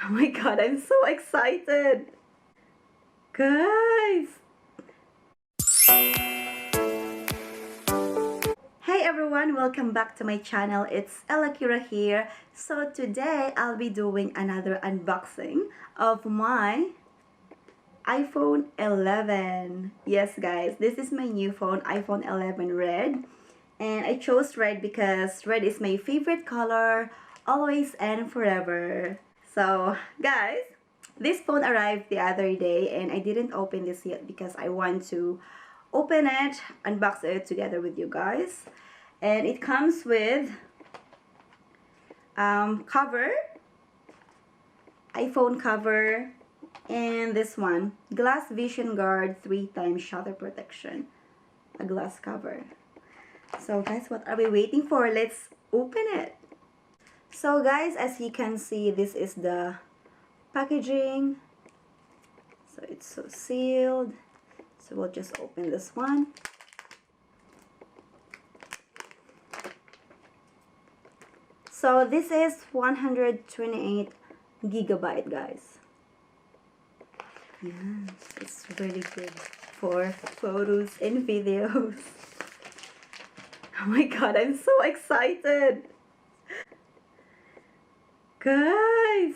Oh my god, I'm so excited! Guys! Hey everyone, welcome back to my channel. It's Akira here. So today I'll be doing another unboxing of my iPhone 11. Yes guys, this is my new phone, iPhone 11 Red. And I chose red because red is my favorite color, always and forever. So guys, this phone arrived the other day and I didn't open this yet because I want to open it, unbox it together with you guys. And it comes with cover, iPhone cover, and this one, glass vision guard 3x shutter protection, a glass cover. So guys, what are we waiting for? Let's open it. So guys, as you can see, this is the packaging. So it's so sealed. So we'll just open this one. So this is 128 gigabyte, guys. Yeah, it's really good for photos and videos. Oh my god, I'm so excited! Guys!